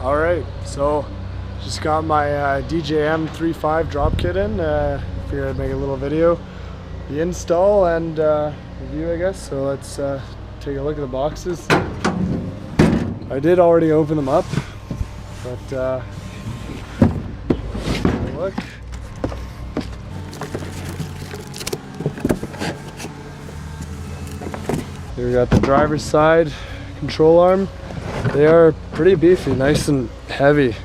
Alright, so just got my DJM 3.5 drop kit in. Figured I'd make a little video, the install and review, I guess. So let's take a look at the boxes. I did already open them up, but look. Here we got the driver's side control arm. They are pretty beefy, nice and heavy.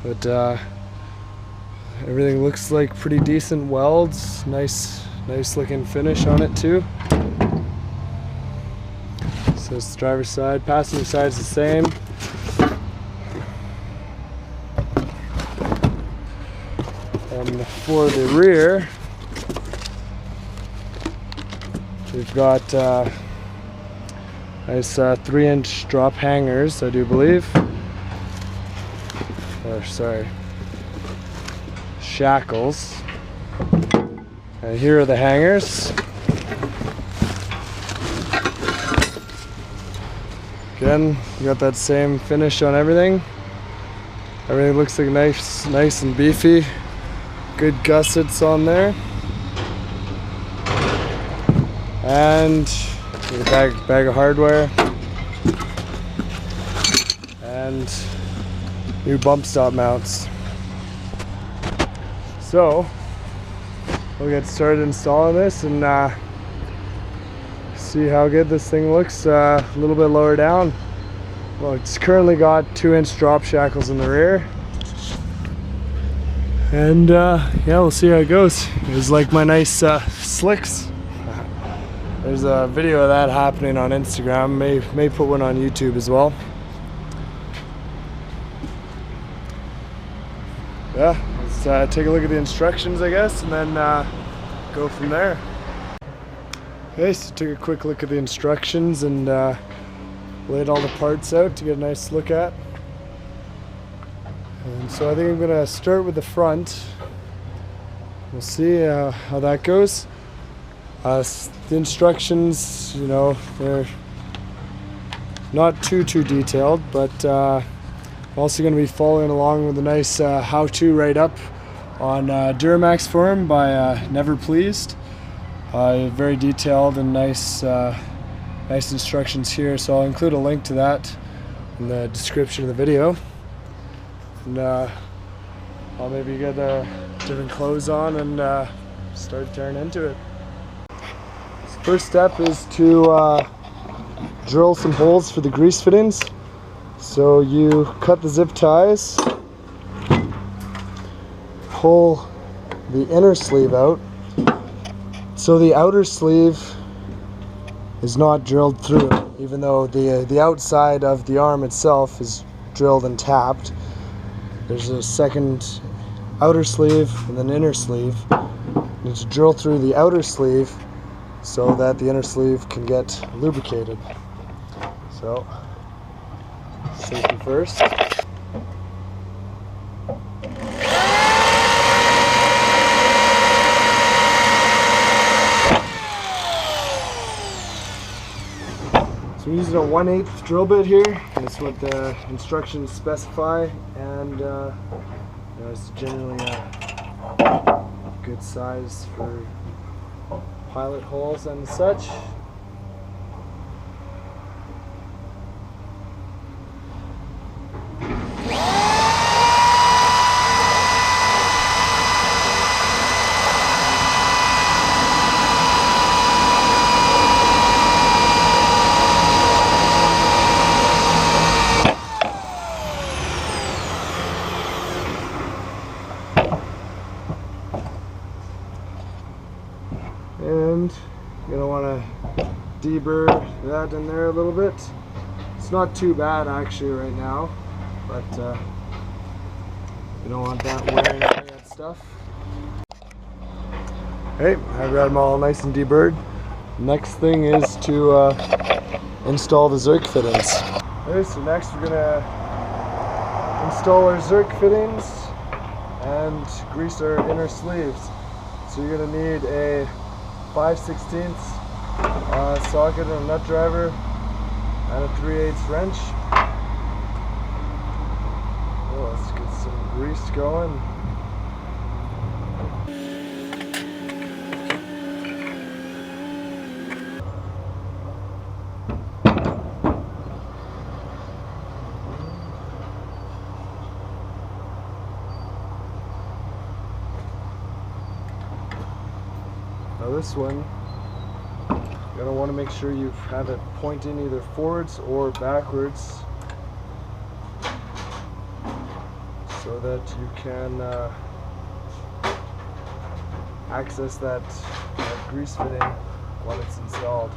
But everything looks like pretty decent welds. Nice looking finish on it too. So it's the driver's side. Passenger side is the same. And for the rear, we've got nice 3-inch drop hangers, I do believe. Or sorry, shackles. And here are the hangers. Again, we got that same finish on everything. Everything looks like nice and beefy. Good gussets on there. And a bag of hardware. And new bump stop mounts. So we'll get started installing this and see how good this thing looks a little bit lower down. Well, it's currently got 2-inch drop shackles in the rear. And yeah, we'll see how it goes. It's like my nice slicks. There's a video of that happening on Instagram. May put one on YouTube as well. Yeah, let's take a look at the instructions, I guess, and then go from there. Okay, so take a quick look at the instructions and laid all the parts out to get a nice look at. And so I think I'm going to start with the front. We'll see how that goes. The instructions, you know, they're not too detailed, but I'm also going to be following along with a nice how-to write-up on Duramax forum by Never Pleased. Very detailed and nice instructions here, so I'll include a link to that in the description of the video. And I'll maybe get different clothes on and start tearing into it. First step is to drill some holes for the grease fittings. So you cut the zip ties, pull the inner sleeve out, so the outer sleeve is not drilled through, even though the outside of the arm itself is drilled and tapped. There's a second outer sleeve and then inner sleeve. You need to drill through the outer sleeve so that the inner sleeve can get lubricated. So, safety first. So we're using a 1/8 drill bit here. That's what the instructions specify, and you know, it's generally a good size for pilot holes and such. And you're going to want to deburr that in there a little bit. It's not too bad actually right now, but you don't want that wearing away that stuff. Okay, I've got them all nice and deburred. Next thing is to install the Zerk fittings. Okay, so next we're going to install our Zerk fittings and grease our inner sleeves. So you're going to need a 5/16 socket and a nut driver and a 3/8 wrench. Let's get some grease going. Now this one, you're going to want to make sure you have it pointing either forwards or backwards so that you can access that grease fitting when it's installed.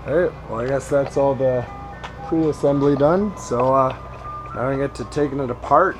Alright, well I guess that's all the pre-assembly done, so now I get to taking it apart.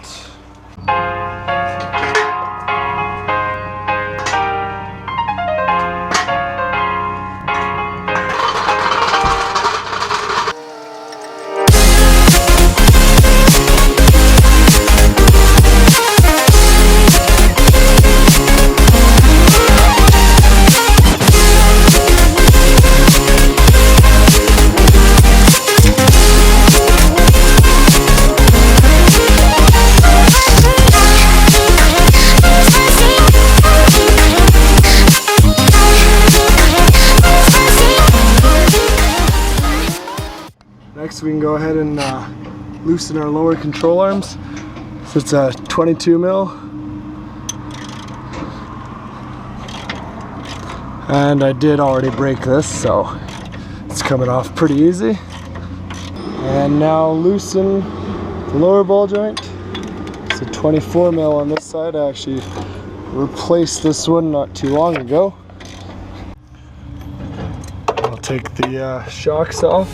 Next we can go ahead and loosen our lower control arms. So it's a 22 mil. And I did already break this, so it's coming off pretty easy. And now loosen the lower ball joint. It's a 24 mil on this side. I actually replaced this one not too long ago. I'll take the shocks off.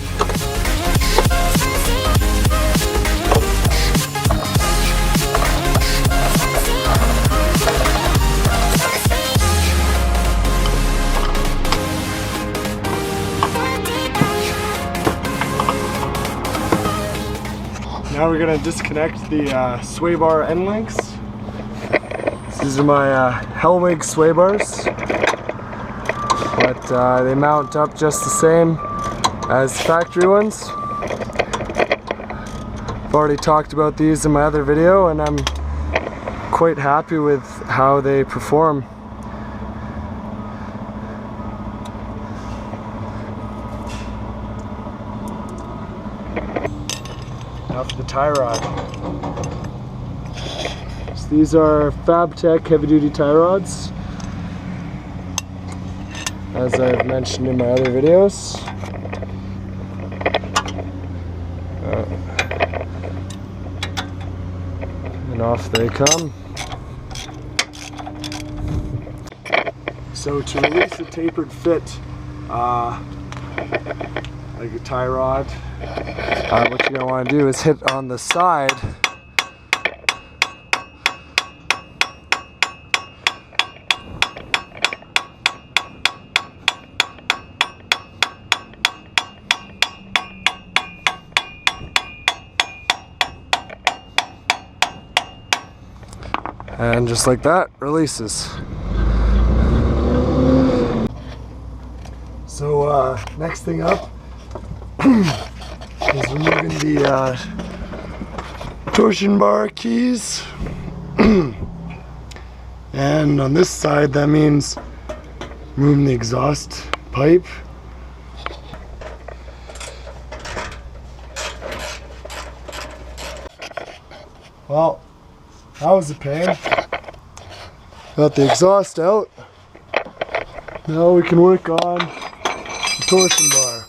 Now we're going to disconnect the swaybar end links. These are my Hellwig Swaybars, but they mount up just the same as factory ones. I've already talked about these in my other video, and I'm quite happy with how they perform. Now for the tie rod. So these are Fabtech heavy duty tie rods, as I've mentioned in my other videos. And off they come. So to release a tapered fit, like a tie rod, what you're going to want to do is hit on the side and just like that, releases. So next thing up is removing the torsion bar keys. And on this side that means removing the exhaust pipe. Well, that was a pain. Got the exhaust out. Now we can work on the torsion bar.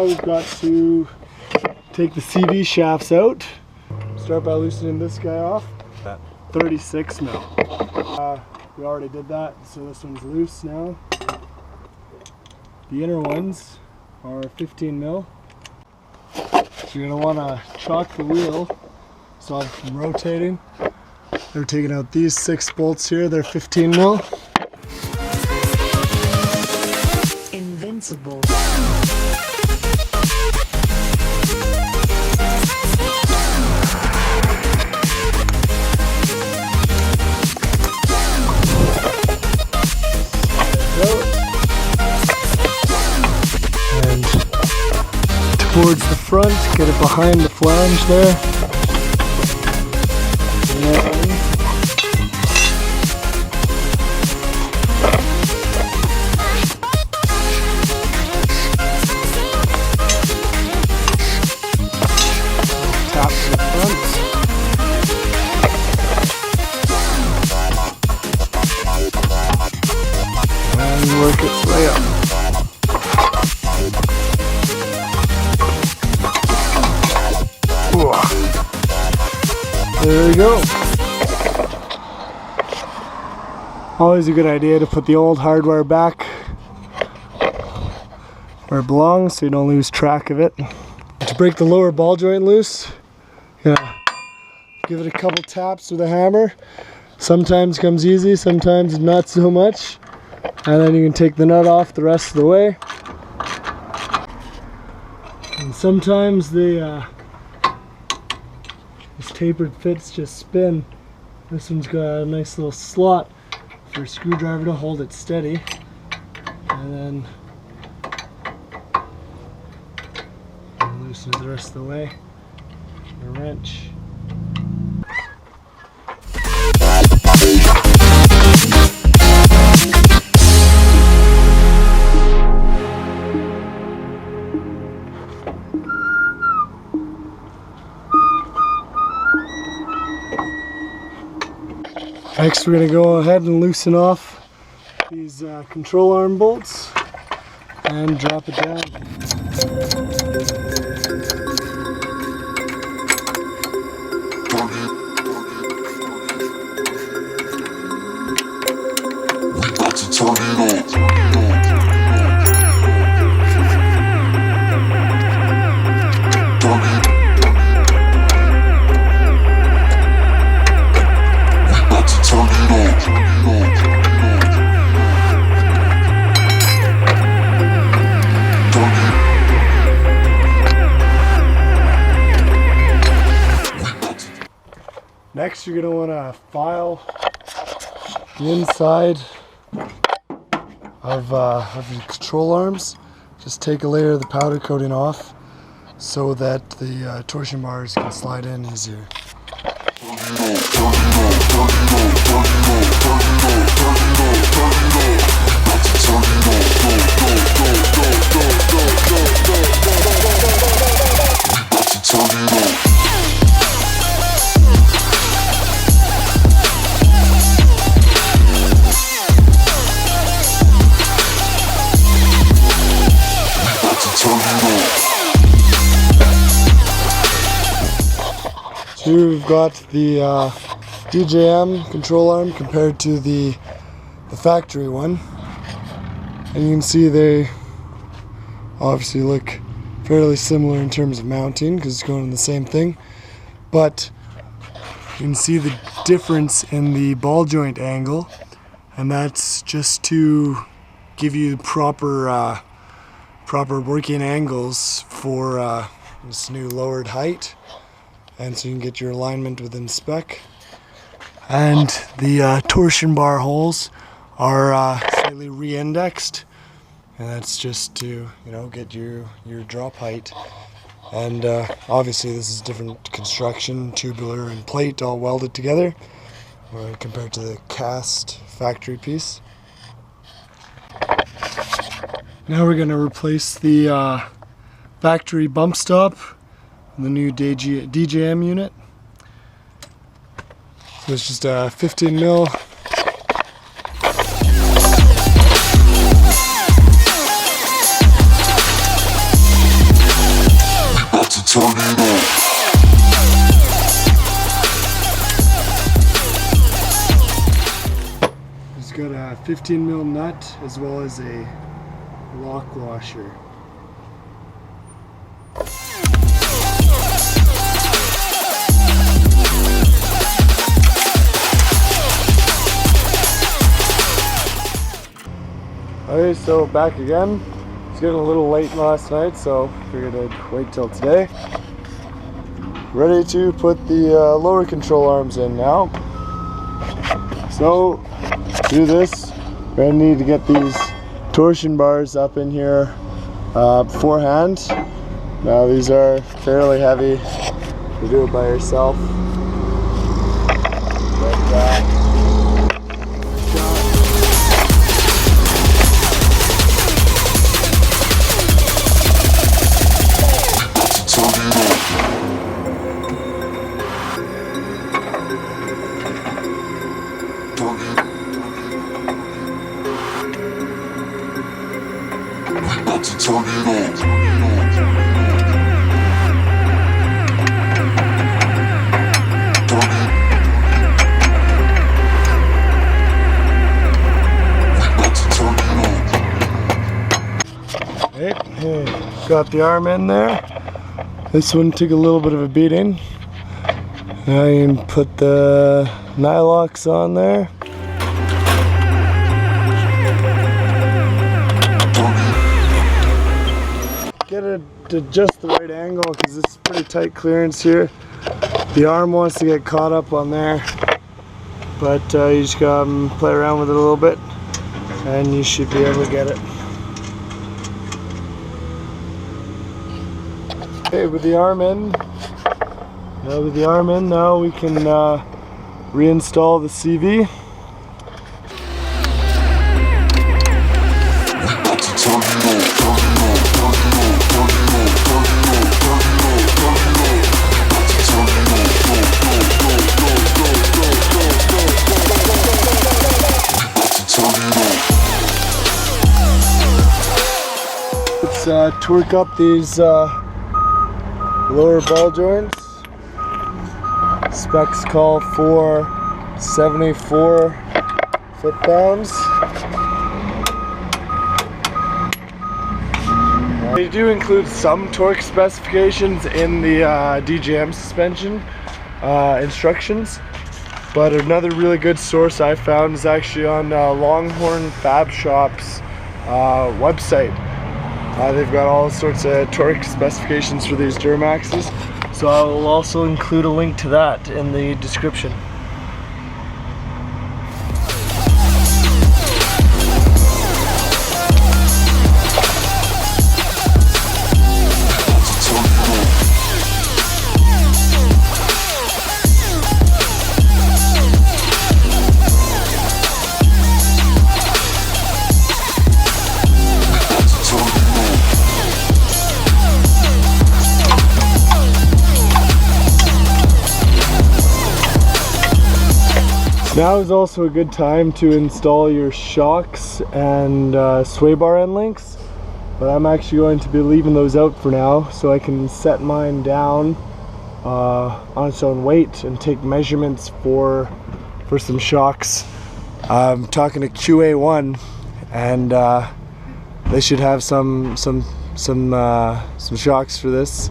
we've got to take the CV shafts out. Start by loosening this guy off. 36 mil. We already did that, so this one's loose now. The inner ones are 15 mil. So you're gonna wanna chock the wheel, stop it from rotating. They're taking out these 6 bolts here, they're 15 mil. Invincibles. And towards the front, get it behind the flange there. And tap to the front. And work its way up. There we go. Always a good idea to put the old hardware back where it belongs so you don't lose track of it. To break the lower ball joint loose, give it a couple taps with a hammer. Sometimes comes easy, sometimes not so much. And then you can take the nut off the rest of the way. And sometimes these tapered fits just spin. This one's got a nice little slot for a screwdriver to hold it steady. And then loosen it the rest of the way. A wrench. Next, we're going to go ahead and loosen off these control arm bolts and drop it down. Next, you're going to want to file the inside of your control arms. Just take a layer of the powder coating off so that the torsion bars can slide in easier. Here we've got the DJM control arm compared to the factory one, and you can see they obviously look fairly similar in terms of mounting because it's going in the same thing, but you can see the difference in the ball joint angle, and that's just to give you proper working angles for this new lowered height, and so you can get your alignment within spec. And the torsion bar holes are slightly re-indexed, and that's just to get your drop height. And obviously this is different construction, tubular and plate all welded together compared to the cast factory piece. Now we're going to replace the factory bump stop with the new DJM unit. So it's just a 15 mil. 15mm nut as well as a lock washer. Okay, so back again. It's getting a little late last night, so figured I'd wait till today. Ready to put the lower control arms in now. So, to do this, we're going to need to get these torsion bars up in here beforehand. Now these are fairly heavy to do it by yourself. But, got the arm in there. This one took a little bit of a beating. Now you can put the nylocks on there. Get it to just the right angle because it's pretty tight clearance here. The arm wants to get caught up on there, but you just gotta play around with it a little bit and you should be able to get it. Okay, with the arm in, now we can reinstall the CV. Let's torque up these lower ball joints. Specs call for 74 foot-pounds. They do include some torque specifications in the DJM suspension instructions, but another really good source I found is actually on Longhorn Fab Shop's website. They've got all sorts of torque specifications for these Duramaxes, so I will also include a link to that in the description. Now is also a good time to install your shocks and sway bar end links, but I'm actually going to be leaving those out for now so I can set mine down on its own weight and take measurements for some shocks. I'm talking to QA1 and they should have some shocks for this,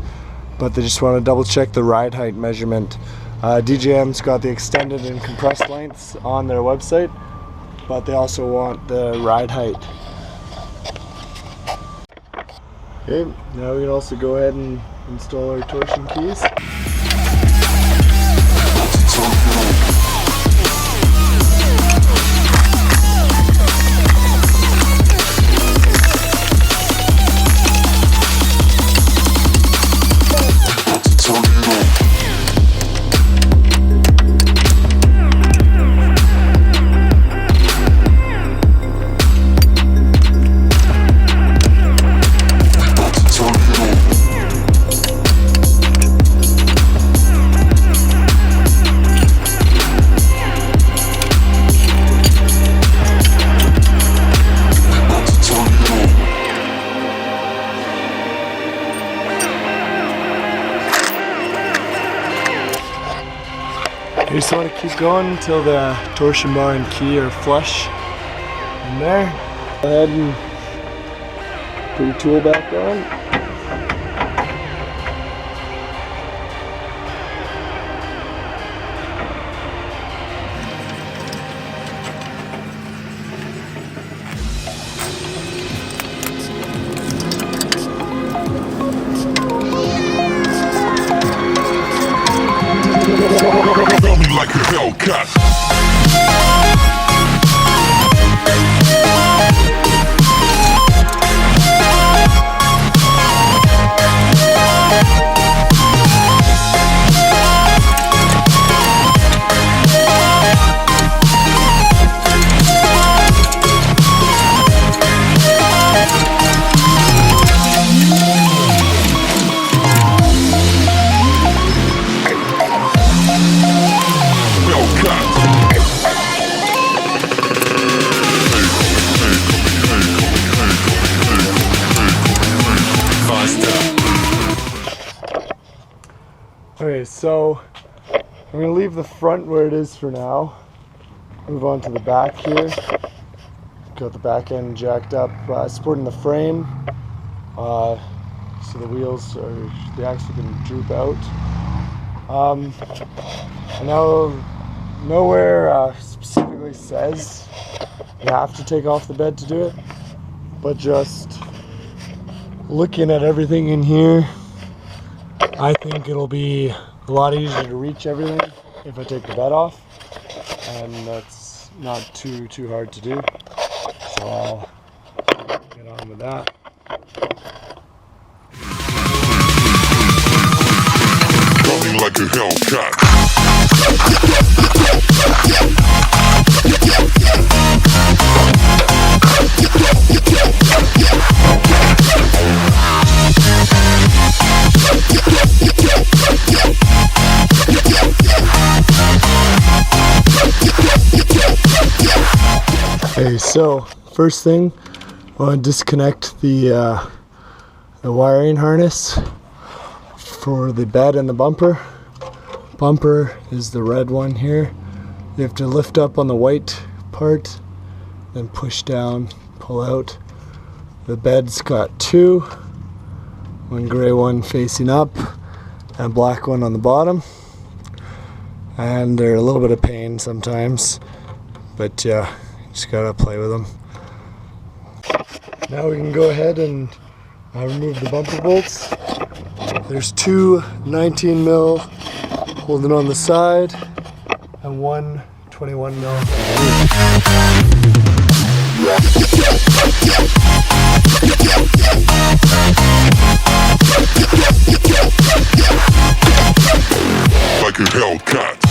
but they just want to double check the ride height measurement. DJM's got the extended and compressed lengths on their website, but they also want the ride height. Okay, now we can also go ahead and install our torsion keys. You just want to keep going until the torsion bar and key are flush. in there. Go ahead and put your tool back on. Feel me like a Hellcat. Okay, so I'm going to leave the front where it is for now. Move on to the back here. Got the back end jacked up, supporting the frame. So the wheels are, the axle can droop out. I know nowhere specifically says you have to take off the bed to do it, but just looking at everything in here, I think it'll be a lot easier to reach everything if I take the bed off, and that's not too hard to do. So I'll get on with that. Coming like a Hellcat. Okay, so first thing, I want to disconnect the wiring harness for the bed and the bumper. Bumper is the red one here. You have to lift up on the white part, then push down, pull out. The bed's got two, one gray one facing up and a black one on the bottom. And they're a little bit of pain sometimes, but yeah, just gotta play with them. Now we can go ahead and remove the bumper bolts. There's two 19 mil holding on the side and one 21 mil. Like a Hellcat.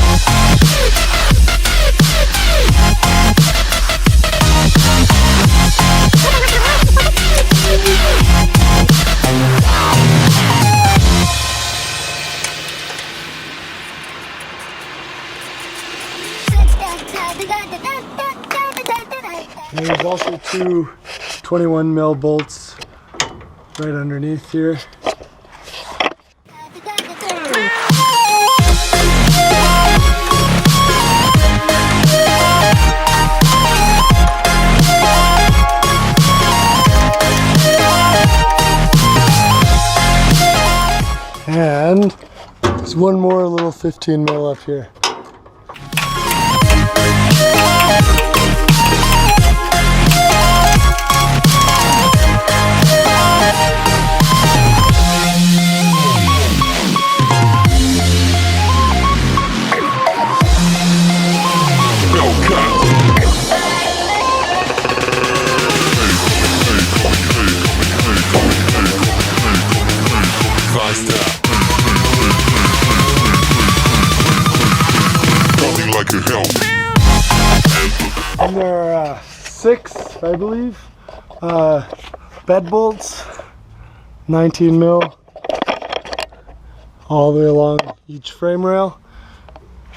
There's also two 21 mil bolts right underneath here. And there's one more little 15 mil up here. And there are 6, I believe, bed bolts, 19 mil, all the way along each frame rail.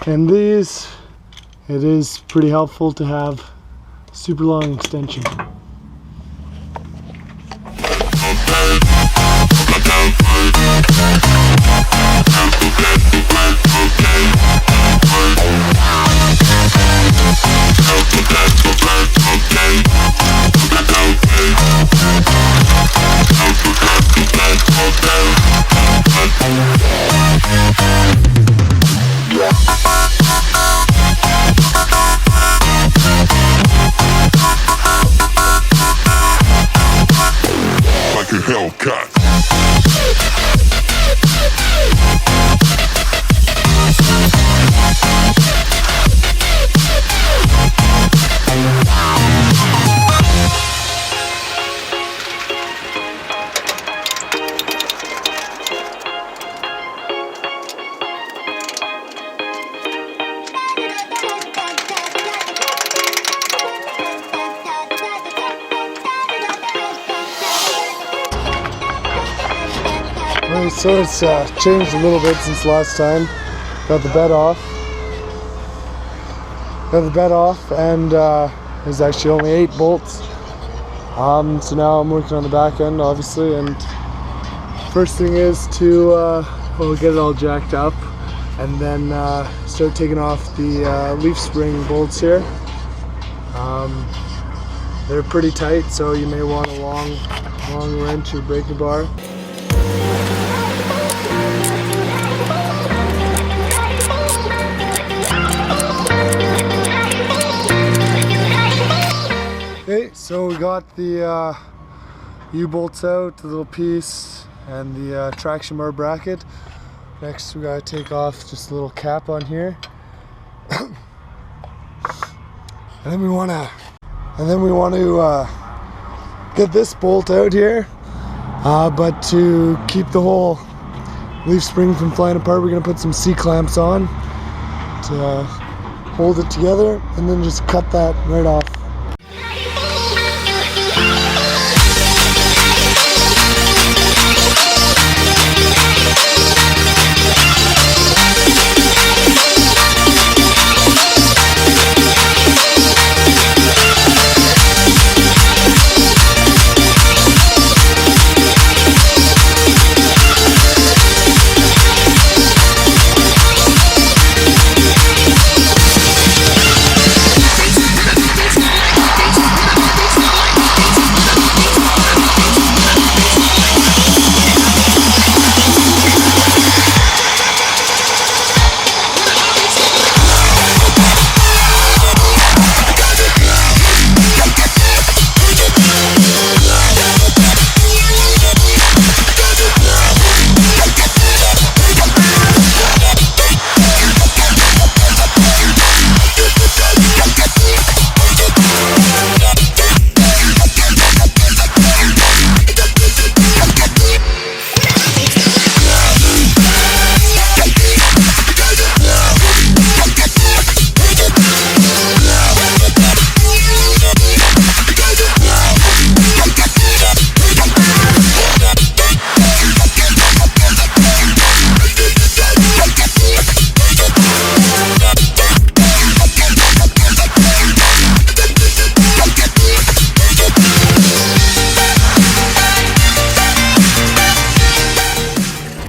And these, it is pretty helpful to have super long extension. Hellcat. Alright, so it's changed a little bit since last time. Got the bed off. And there's actually only 8 bolts. So now I'm working on the back end, obviously, and first thing is to get it all jacked up and then start taking off the leaf spring bolts here. They're pretty tight, so you may want a long wrench or breaker bar. Okay, so we got the U-bolts out, the little piece, and the traction bar bracket. Next we gotta take off just a little cap on here. And then we wanna get this bolt out here. But to keep the whole leaf spring from flying apart, we're gonna put some C-clamps on to hold it together, and then just cut that right off.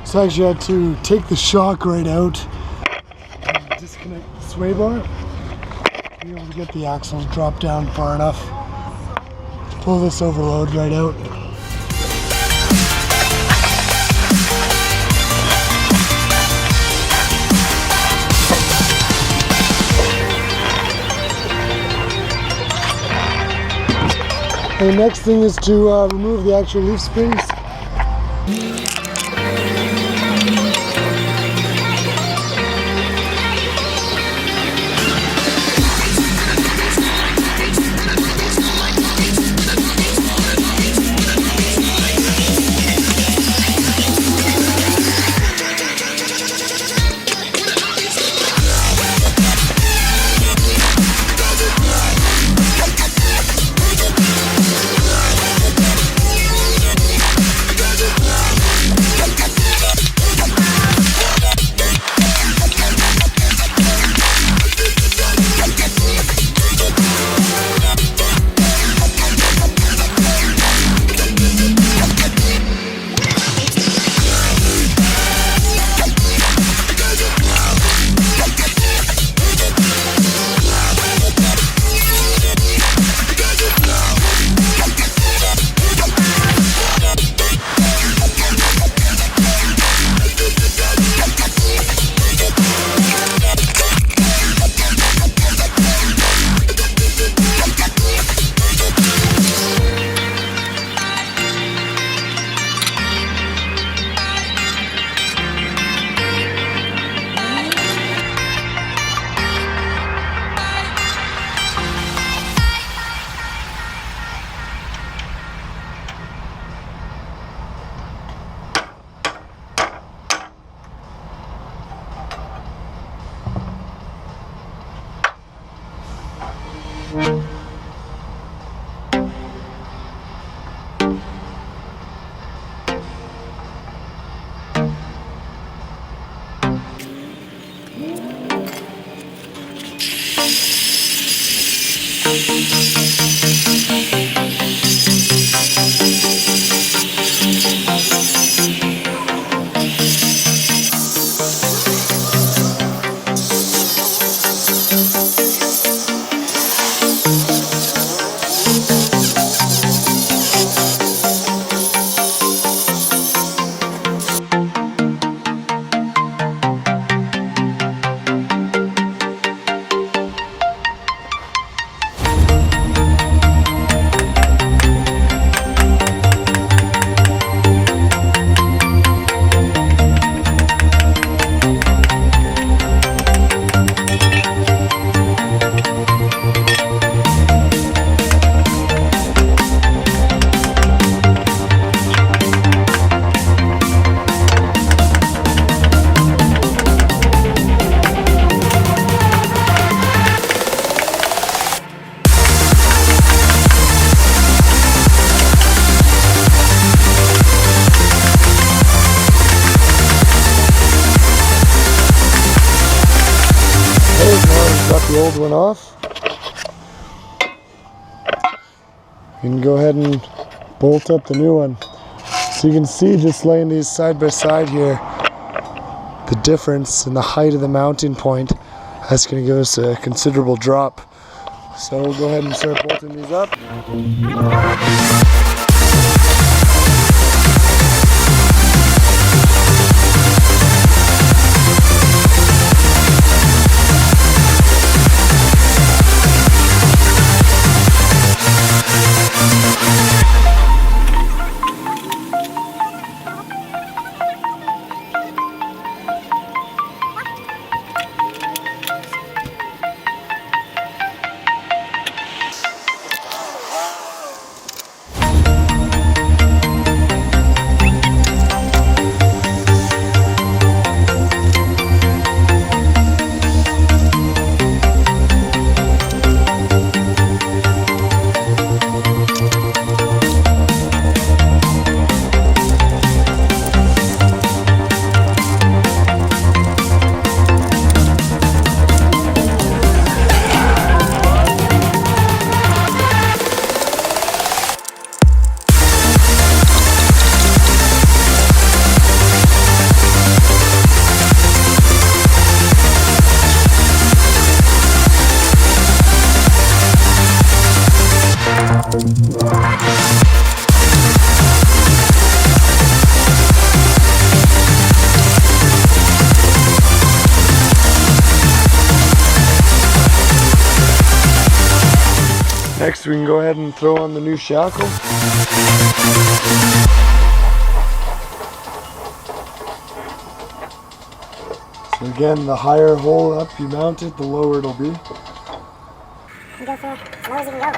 So I actually had to take the shock right out and disconnect the sway bar to be able to get the axles dropped down far enough to pull this overload right out. And the next thing is to remove the actual leaf springs. old one off. You can go ahead and bolt up the new one. So you can see, just laying these side by side here, the difference in the height of the mounting point. That's going to give us a considerable drop. So we'll go ahead and start bolting these up. Next we can go ahead and throw on the new shackle. So again, the higher hole up you mount it, the lower it'll be. You go for as low as you can go.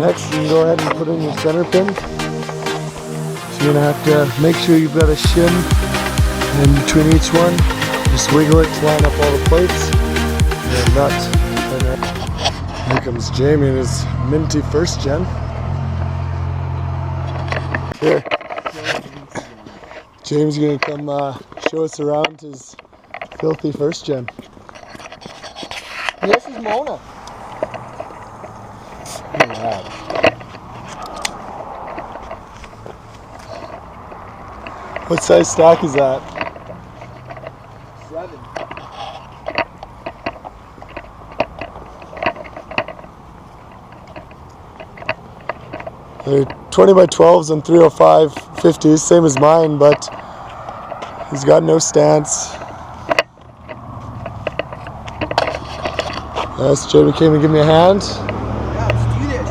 Next, you can go ahead and put in your center pin. So you're going to have to make sure you've got a shim in between each one. Just wiggle it to line up all the plates. And a nut. Here comes Jamie in his minty first gen. Here. James is going to come show us around his filthy first gen. This is Mona. Look at that. What size stack is that? 7. They're 20 by 12s and 305 50s, same as mine, but he's got no stance. Yes, Jamie came to give me a hand. Yeah, let's do this.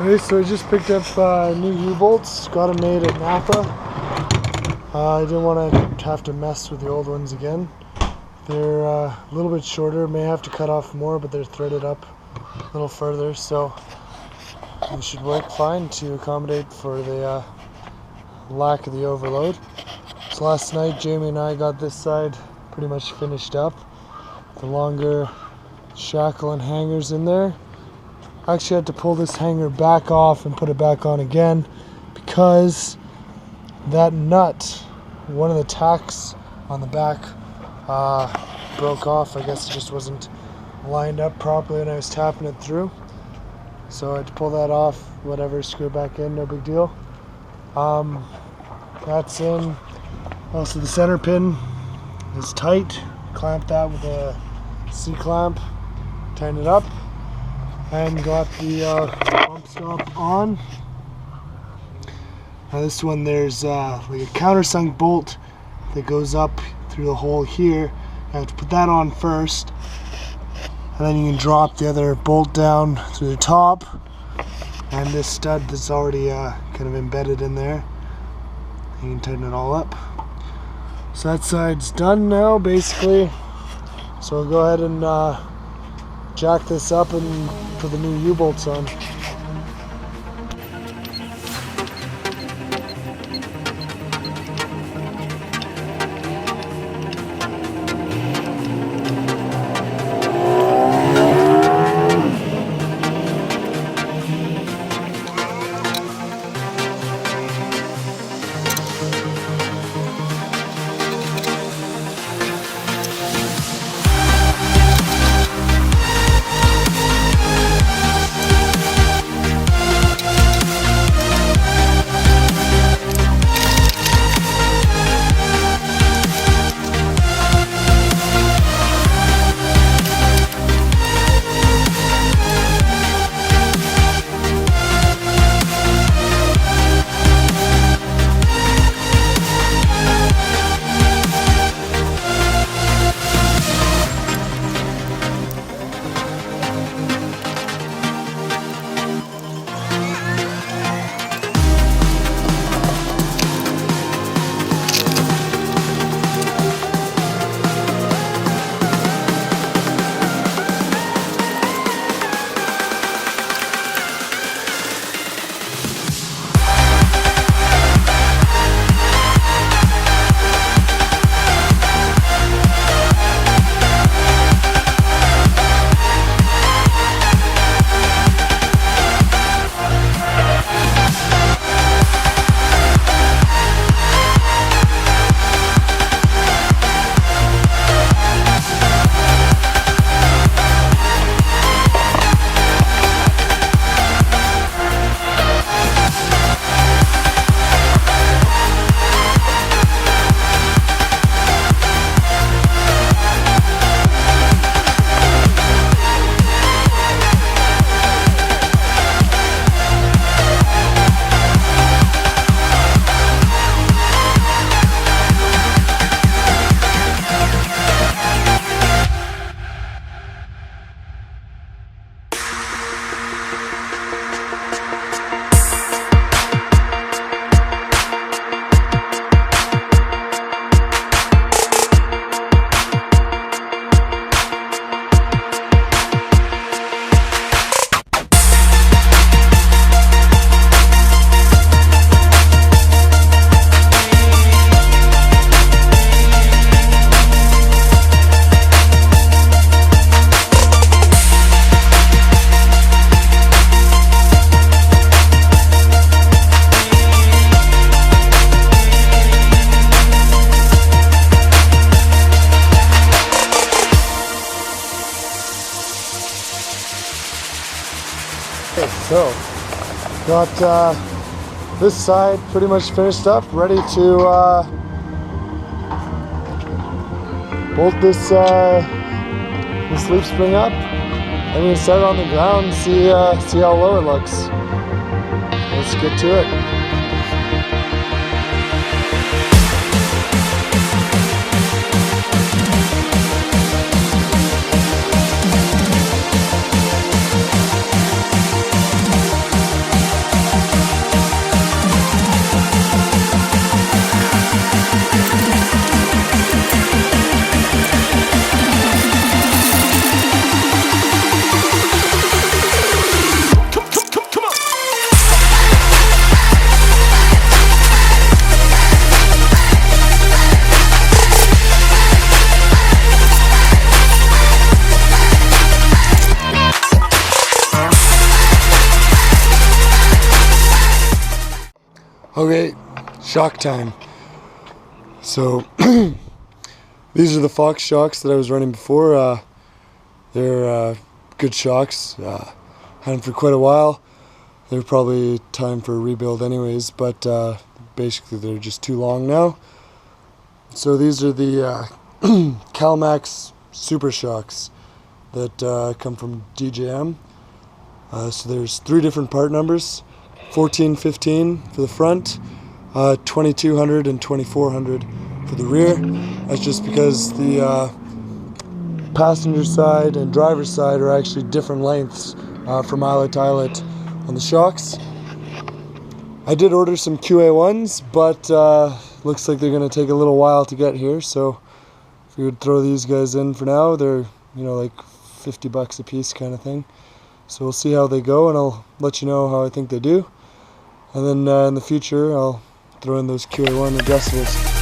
Okay, so I just picked up new U-bolts, got them made at Napa. I didn't want to have to mess with the old ones again. They're a little bit shorter, may have to cut off more, but they're threaded up a little further, so they should work fine to accommodate for the lack of the overload. So last night Jamie and I got this side pretty much finished up. The longer shackle and hangers in there. I actually had to pull this hanger back off and put it back on again because that nut, one of the tacks on the back broke off. I guess it just wasn't lined up properly when I was tapping it through. So I had to pull that off, whatever, screw it back in, no big deal. That's in. Also the center pin is tight. Clamp that with a C-clamp, tighten it up, and got the bump stop on. Now this one, there's like a countersunk bolt that goes up through the hole here. I have to put that on first, and then you can drop the other bolt down through the top, and this stud that's already kind of embedded in there. You can tighten it all up. So that side's done now, basically. So we'll go ahead and jack this up and put the new U-bolts on. So, got this side pretty much finished up, ready to bolt this leaf spring up. I'm gonna set it on the ground and see how low it looks. Let's get to it. Come on. Okay, shock time. So these are the Fox shocks that I was running before. They're good shocks. Had them for quite a while. They're probably time for a rebuild anyways, but basically they're just too long now. So these are the Calmax Super Shocks that come from DJM. So there's 3 different part numbers. 1415 for the front, 2200 and 2400 for the rear. That's just because the passenger side and driver's side are actually different lengths from eyelet to eyelet on the shocks. I did order some QA1s, but looks like they're going to take a little while to get here, so if we would throw these guys in for now, they're, you know, like $50 a piece kind of thing. So we'll see how they go, and I'll let you know how I think they do. And then in the future, I'll throw in those QA1 adjustables.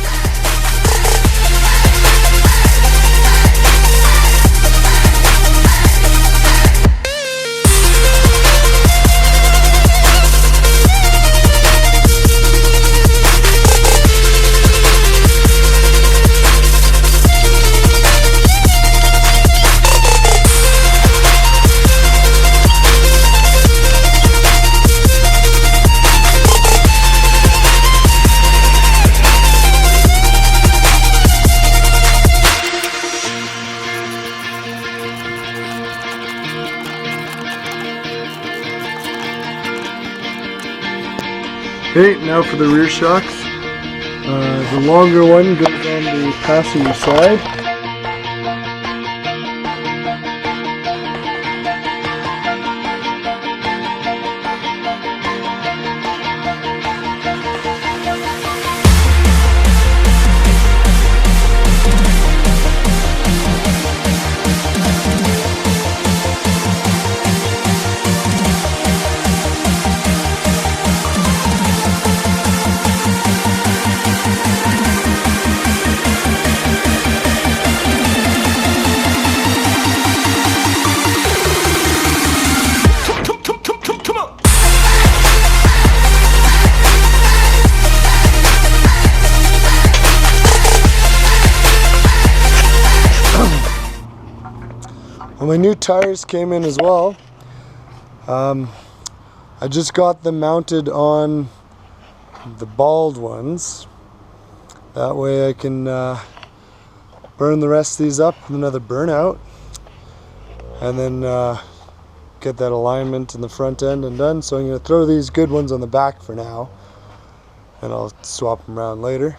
Okay, now for the rear shocks. The longer one goes on the passenger side. Well, my new tires came in as well. I just got them mounted on the bald ones. That way I can burn the rest of these up with another burnout, and then get that alignment in the front end and done. So I'm going to throw these good ones on the back for now, and I'll swap them around later.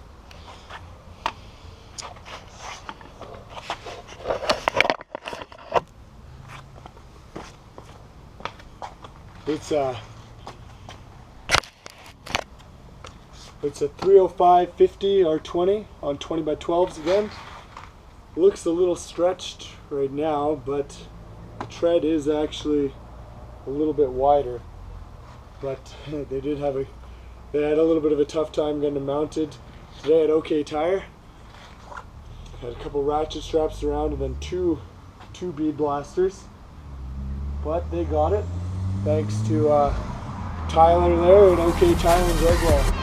It's a 305/50 R20 on 20x12s again. It looks a little stretched right now, but the tread is actually a little bit wider. But they had a little bit of a tough time getting them mounted today at OK Tire. Had a couple ratchet straps around and then two bead blasters, but they got it. Thanks to Tyler there at OK Tire in Redwall.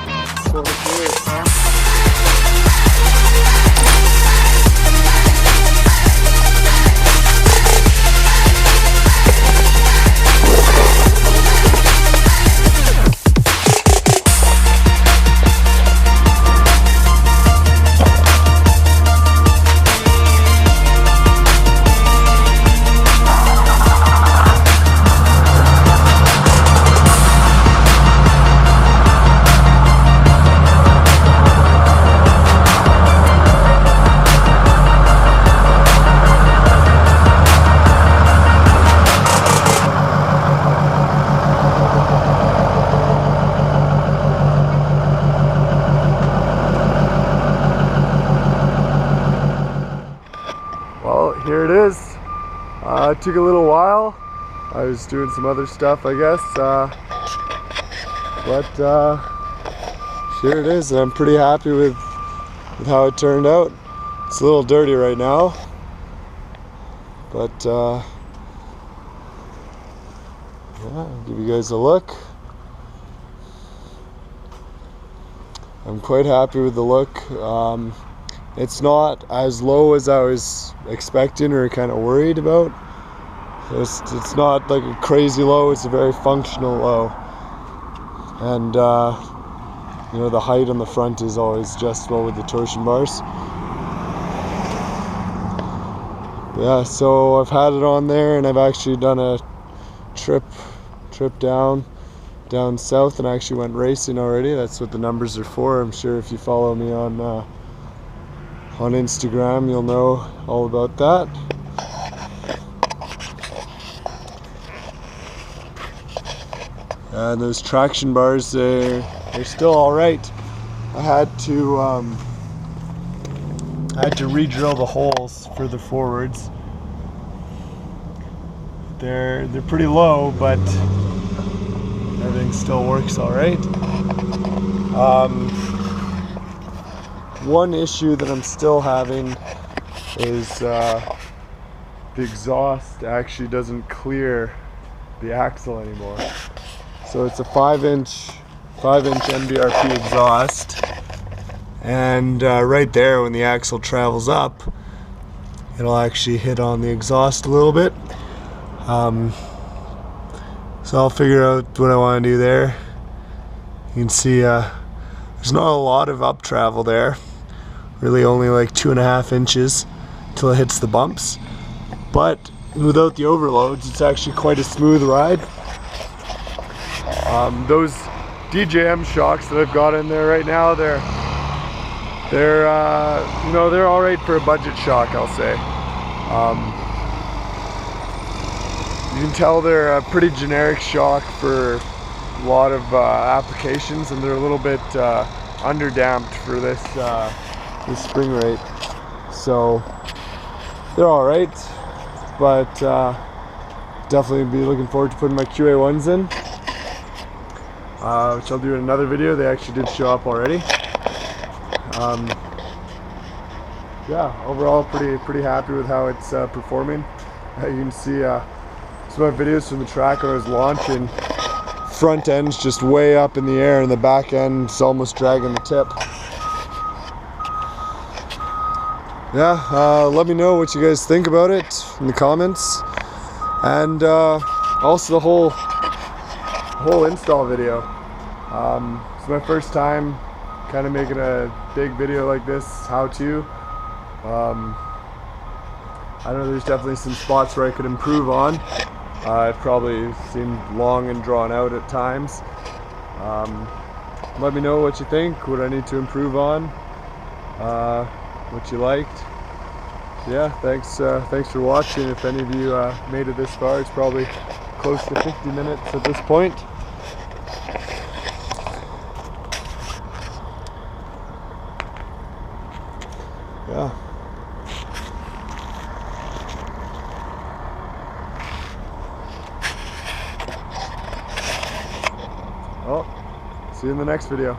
Here it is. It took a little while. I was doing some other stuff, I guess, but here it is. I'm pretty happy with how it turned out. It's a little dirty right now, but yeah, I'll give you guys a look. I'm quite happy with the look. It's not as low as I was expecting or kind of worried about. It's not like a crazy low, it's a very functional low. And you know, the height on the front is always adjustable with the torsion bars. Yeah, so I've had it on there, and I've actually done a trip down south, and I actually went racing already. That's what the numbers are for. I'm sure if you follow me on Instagram, you'll know all about that. And those traction bars, they're still all right. I had to re-drill the holes for the forwards. They're pretty low, but everything still works all right. One issue that I'm still having is the exhaust actually doesn't clear the axle anymore. So it's a 5-inch MBRP exhaust, and right there, when the axle travels up, it'll actually hit on the exhaust a little bit. So I'll figure out what I want to do there. You can see there's not a lot of up travel there, really only like 2.5 inches till it hits the bumps, but without the overloads, it's actually quite a smooth ride. Those DJM shocks that I've got in there right now, they're you know, they're all right for a budget shock, I'll say. You can tell they're a pretty generic shock for a lot of applications, and they're a little bit underdamped for this spring rate. So they're all right, but definitely be looking forward to putting my QA1s in. Which I'll do in another video. They actually did show up already. Yeah, overall pretty happy with how it's performing. You can see some of my videos from the track when I was launching. Front end's just way up in the air, and the back end's almost dragging the tip. Yeah, let me know what you guys think about it in the comments, and also the whole install video. It's my first time kind of making a big video like this, how to. I know there's definitely some spots where I could improve on. It probably seemed long and drawn out at times. Let me know what you think, what I need to improve on, what you liked. Yeah, thanks for watching. If any of you made it this far, it's probably close to 50 minutes at this point. Yeah. Well, see you in the next video.